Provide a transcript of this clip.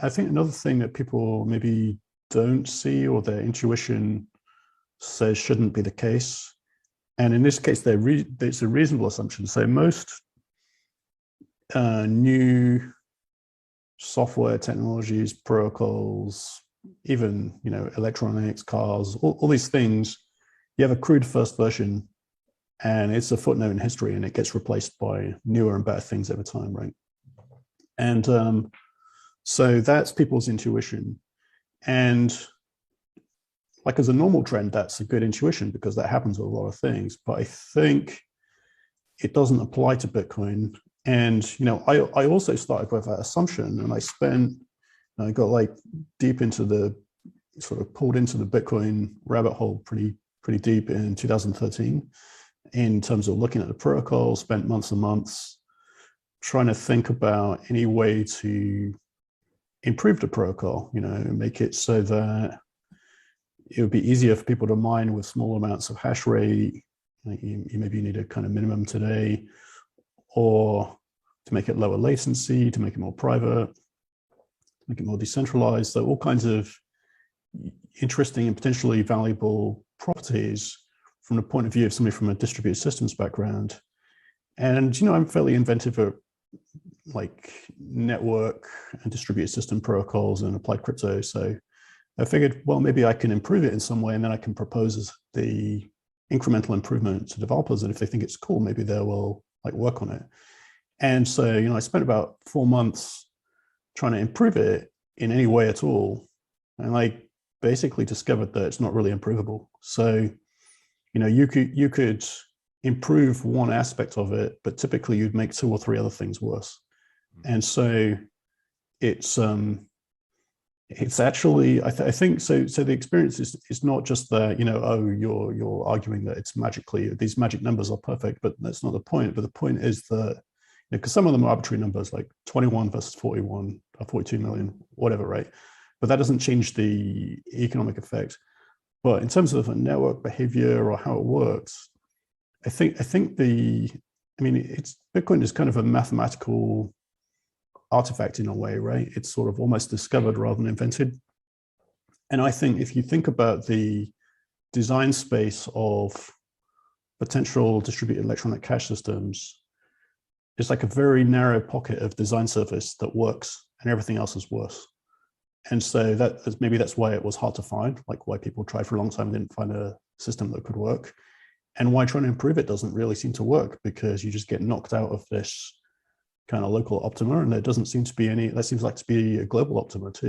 I think another thing that people maybe don't see or their intuition says shouldn't be the case, and in this case, it's a reasonable assumption. So most new software technologies, protocols, even electronics, cars, all these things, you have a crude first version, and it's a footnote in history, and it gets replaced by newer and better things over time, right? And so that's people's intuition. And like as a normal trend, that's a good intuition because that happens with a lot of things. But I think it doesn't apply to Bitcoin. And I also started with that assumption, and I got like deep into the sort of pulled into the Bitcoin rabbit hole pretty deep in 2013 in terms of looking at the protocol. Spent months and months trying to think about any way to improve the protocol, make it so that it would be easier for people to mine with small amounts of hash rate. You maybe need a kind of minimum today, or to make it lower latency, to make it more private, make it more decentralized. So all kinds of interesting and potentially valuable properties from the point of view of somebody from a distributed systems background. And, I'm fairly inventive at like network and distributed system protocols and applied crypto. So I figured, well, maybe I can improve it in some way, and then I can propose the incremental improvement to developers. And if they think it's cool, maybe they will like work on it. And so, I spent about 4 months trying to improve it in any way at all. And I basically discovered that it's not really improvable. So, you could improve one aspect of it, but typically you'd make 2 or 3 other things worse. And so it's actually, I think so. So the experience is not just that, you're arguing that it's magically, these magic numbers are perfect, but that's not the point. But the point is that, because some of them are arbitrary numbers, like 21 versus 41 or 42 million, whatever, right? But that doesn't change the economic effect. But in terms of a network behavior or how it works, I think Bitcoin is kind of a mathematical artifact in a way, right? It's sort of almost discovered rather than invented. And I think if you think about the design space of potential distributed electronic cash systems, it's like a very narrow pocket of design surface that works, and everything else is worse. And so maybe that's why it was hard to find, like why people tried for a long time and didn't find a system that could work, and why trying to improve it doesn't really seem to work, because you just get knocked out of this kind of local optima, and there doesn't seem to be any, that seems like to be a global optima too.